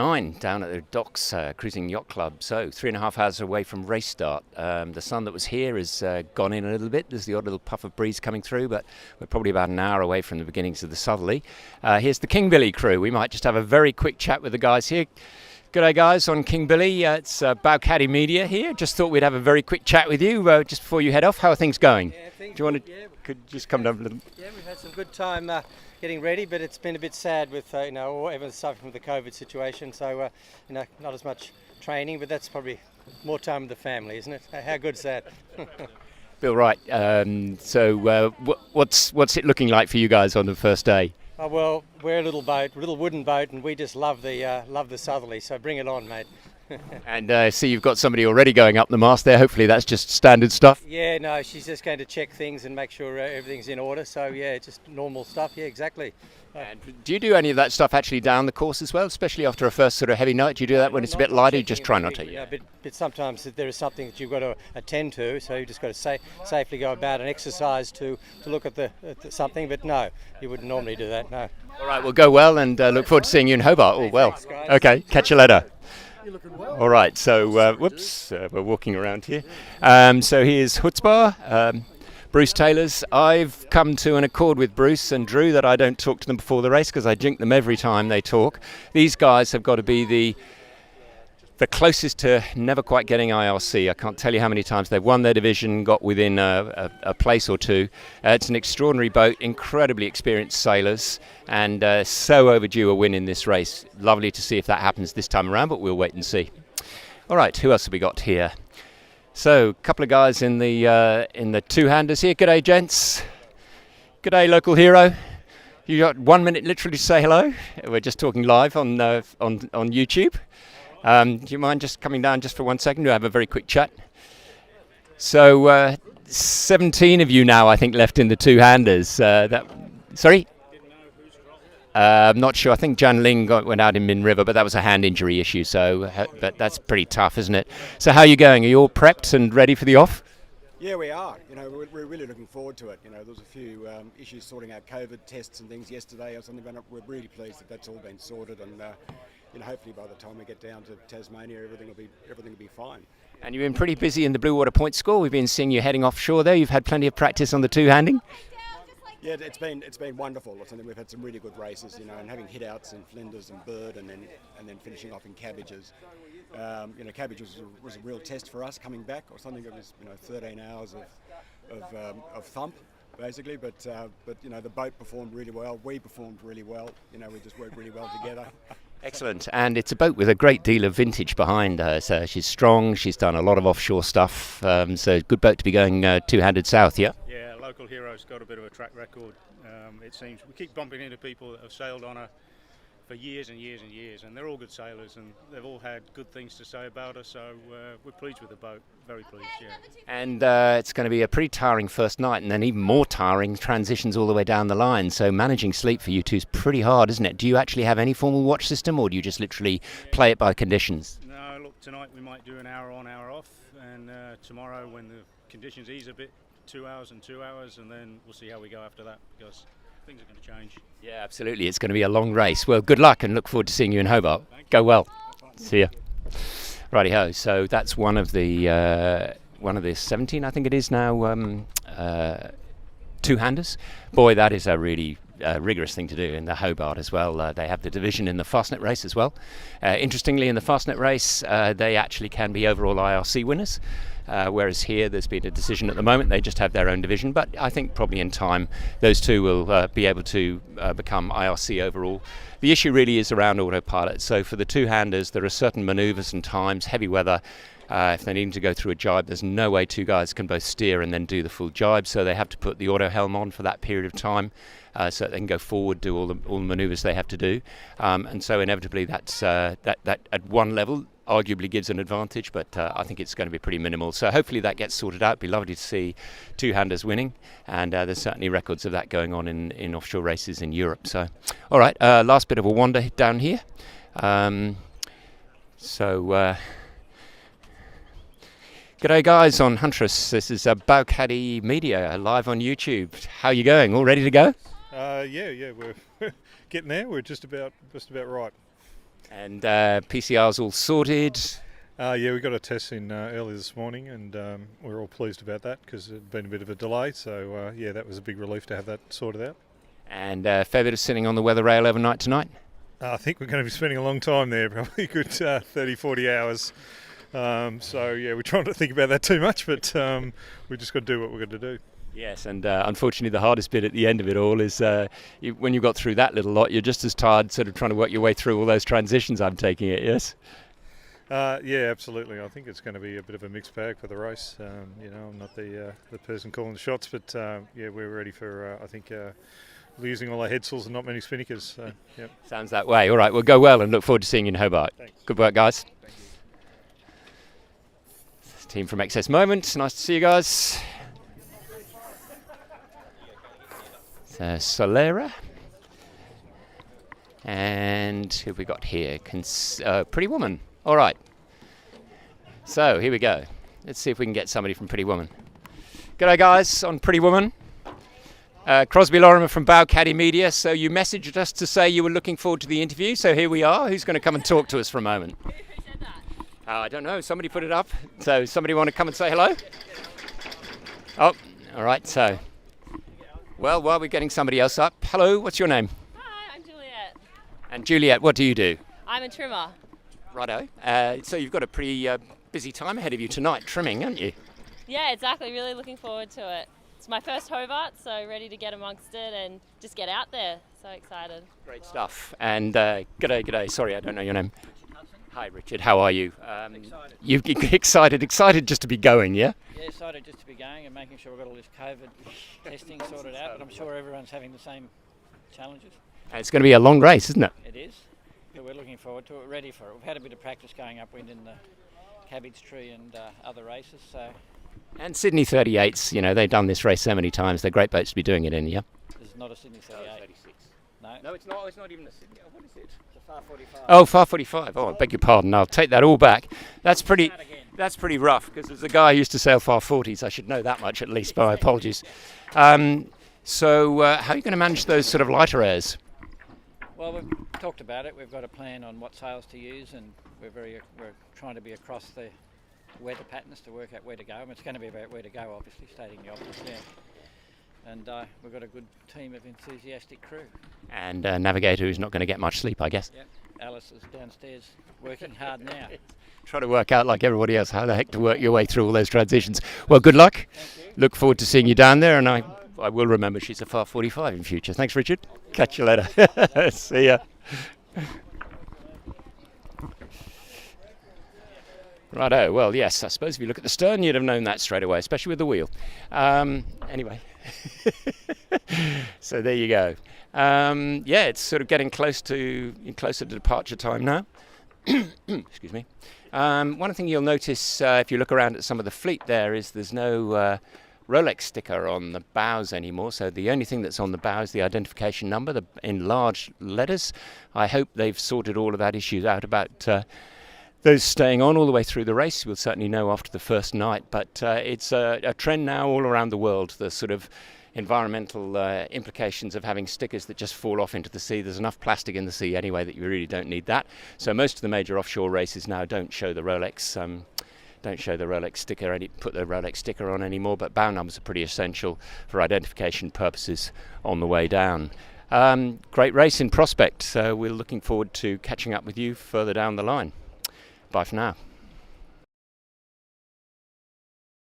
9 down at the docks, Cruising Yacht Club. So 3.5 hours away from race start. The sun that was here has gone in a little bit. There's the odd little puff of breeze coming through, but we're probably about an hour away from the beginnings of the southerly. Here's the King Billy crew. We might just have a very quick chat with the guys here. G'day guys on King Billy. It's Balcaddy Media here. Just thought we'd have a very quick chat with you just before you head off. How are things going? Yeah, Do you want to could just come down a little? Yeah, we've had some good time getting ready, but it's been a bit sad with everyone's suffering from the COVID situation. So not as much training, but that's probably more time with the family, isn't it? How good's that? Bill, right. So what's it looking like for you guys on the first day? Oh, well, we're a little wooden boat, and we just love the southerly. So bring it on, mate. And see, you've got somebody already going up the mast there. Hopefully that's just standard stuff. Yeah, no, she's just going to check things and make sure everything's in order. So yeah, just normal stuff. Yeah, exactly. And do you do any of that stuff actually down the course as well, especially after a first sort of heavy night? Do you do that when it's a bit lighter? You just try not to. Yeah, but sometimes there is something that you've got to attend to, so you just got to safely go about and exercise to look at something. But no, you wouldn't normally do that. No. All right, well, go well, and look forward to seeing you in Hobart. Oh well. Okay, catch you later. All right, so we're walking around here. So here's Hutzbar, Bruce Taylor's. I've come to an accord with Bruce and Drew that I don't talk to them before the race because I jinx them every time they talk. These guys have got to be the closest to never quite getting IRC. I can't tell you how many times they've won their division, got within a place or two. It's an extraordinary boat, incredibly experienced sailors, and so overdue a win in this race. Lovely to see if that happens this time around, but we'll wait and see. All right, who else have we got here? So, a couple of guys in the two-handers here. G'day, gents. G'day, local hero. You got 1 minute literally to say hello. We're just talking live on YouTube. Do you mind just coming down just for 1 second to have a very quick chat? So 17 of you now, I think, left in the two-handers. Sorry? I'm not sure. I think Jan Ling went out in Min River, but that was a hand injury issue. So but that's pretty tough, isn't it? So how are you going? Are you all prepped and ready for the off? Yeah, we are. We're really looking forward to it. There was a few issues sorting out COVID tests and things yesterday or something, but we're really pleased that that's all been sorted, and hopefully by the time we get down to Tasmania, everything will be fine. And you've been pretty busy in the Blue Water Point School. We've been seeing you heading offshore there. You've had plenty of practice on the two-handing. Yeah, it's been wonderful. I think we've had some really good races, and having hit outs in Flinders and Bird, and then finishing off in Cabbages. Cabbages was a real test for us coming back, or something. It was 13 hours of thump, basically. But the boat performed really well. We performed really well. We just worked really well together. Excellent, and it's a boat with a great deal of vintage behind her. So she's strong. She's done a lot of offshore stuff. So good boat to be going two-handed south, yeah. Yeah, local hero's got a bit of a track record. It seems we keep bumping into people that have sailed on her for years and years and years, and they're all good sailors, and they've all had good things to say about her. So we're pleased with the boat, very pleased. Yeah. And it's going to be a pretty tiring first night, and then even more tiring transitions all the way down the line. So managing sleep for you two is pretty hard, isn't it? Do you actually have any formal watch system, or do you just literally play it by conditions? No, look, tonight we might do an hour on, hour off, and tomorrow when the conditions ease a bit, 2 hours and 2 hours, and then we'll see how we go after that, because things are going to change. Yeah, absolutely. It's going to be a long race. Well, good luck, and look forward to seeing you in Hobart. Go well. See ya. Righty-ho. So that's one of the 17, I think it is now, two-handers. Boy, that is a really rigorous thing to do in the Hobart as well. They have the division in the Fastnet race as well. Interestingly, in the Fastnet race, they actually can be overall IRC winners. Whereas here there's been a decision at the moment, they just have their own division, but I think probably in time those two will be able to become IRC overall. The issue really is around autopilot. So for the two-handers there are certain manoeuvres and times, heavy weather, if they need to go through a jibe, there's no way two guys can both steer and then do the full jibe, so they have to put the auto helm on for that period of time so that they can go forward, do all the manoeuvres they have to do, and so inevitably that at one level arguably gives an advantage, but I think it's going to be pretty minimal. So hopefully that gets sorted out. It'd be lovely to see two-handers winning, and there's certainly records of that going on in offshore races in Europe. So, all right, last bit of a wander down here. G'day guys on Huntress. This is Balcaddy Media live on YouTube. How are you going? All ready to go? Yeah, we're getting there. We're just about right. And PCR's all sorted. Yeah, we got a test in early this morning, and we're all pleased about that because it had been a bit of a delay. So yeah, that was a big relief to have that sorted out. And fair bit of sitting on the weather rail overnight tonight. I think we're going to be spending a long time there, probably a good 30, 40 hours. So yeah, we're trying to think about that too much, but we just got to do what we're going to do. Yes, and unfortunately the hardest bit at the end of it all is when you got through that little lot, you're just as tired sort of trying to work your way through all those transitions, I'm taking it, yes? Yeah, absolutely. I think it's going to be a bit of a mixed bag for the race. I'm not the person calling the shots, but yeah, we're ready for, I think, losing all our head saws and not many spinnaker. So, yep. Sounds that way. All right, well, go well and look forward to seeing you in Hobart. Thanks. Good work, guys. Team from Excess Moments, nice to see you guys. Solera. And who have we got here? Pretty Woman. All right. So here we go. Let's see if we can get somebody from Pretty Woman. G'day, guys, on Pretty Woman. Crosby Lorimer from Bow Caddy Media. So you messaged us to say you were looking forward to the interview. So here we are. Who's going to come and talk to us for a moment? Who said that? I don't know. Somebody put it up. So somebody want to come and say hello? Oh, all right. So, well, while we're getting somebody else up, hello. What's your name? Hi, I'm Juliet. And Juliet, what do you do? I'm a trimmer. Righto. So you've got a pretty busy time ahead of you tonight, trimming, haven't you? Yeah, exactly. Really looking forward to it. It's my first Hobart, so ready to get amongst it and just get out there. So excited. Great stuff. And g'day. Sorry, I don't know your name. Hi, Richard. How are you? Excited. You excited just to be going, yeah? Yeah, excited just to be going and making sure we've got all this COVID testing sorted out, but I'm sure everyone's having the same challenges. And it's going to be a long race, isn't it? It is, but we're looking forward to it, ready for it. We've had a bit of practice going upwind in the Cabbage Tree and other races, so... And Sydney 38s, you know, they've done this race so many times. They're great boats to be doing it in, yeah? This is not a Sydney 38. 36. No, No, it's not. It's not even a Sydney. What is it? it's a Far 45. Oh, Far 45. Oh, I beg your pardon. I'll take that all back. That's pretty rough, because as a guy who used to sail Far 40s, I should know that much at least, but my apologies. So how are you going to manage those sort of lighter airs? Well, we've talked about it. We've got a plan on what sails to use, and we're trying to be across the weather patterns to work out where to go. And it's going to be about where to go, obviously, stating the obvious there. And we've got a good team of enthusiastic crew. And a navigator who's not going to get much sleep, I guess. Yep. Alice is downstairs working hard now. Try to work out, like everybody else, how the heck to work your way through all those transitions. Well, good luck. Look forward to seeing you down there, and I will remember she's a Far 45 in future. Thanks, Richard. Catch you later. See ya. Righto, well, yes, I suppose if you look at the stern, you'd have known that straight away, especially with the wheel. Anyway, so there you go. Yeah, it's sort of getting closer to departure time now. Excuse me. One thing you'll notice if you look around at some of the fleet there is there's no Rolex sticker on the bows anymore, so the only thing that's on the bow is the identification number in large letters. I hope they've sorted all of that issue out about those staying on all the way through the race. We'll certainly know after the first night, but it's a trend now all around the world, the sort of environmental implications of having stickers that just fall off into the sea. There's enough plastic in the sea anyway that you really don't need that. So most of the major offshore races now don't show the Rolex sticker, put the Rolex sticker on anymore, but bow numbers are pretty essential for identification purposes on the way down. Great race in prospect, so we're looking forward to catching up with you further down the line. Bye for now.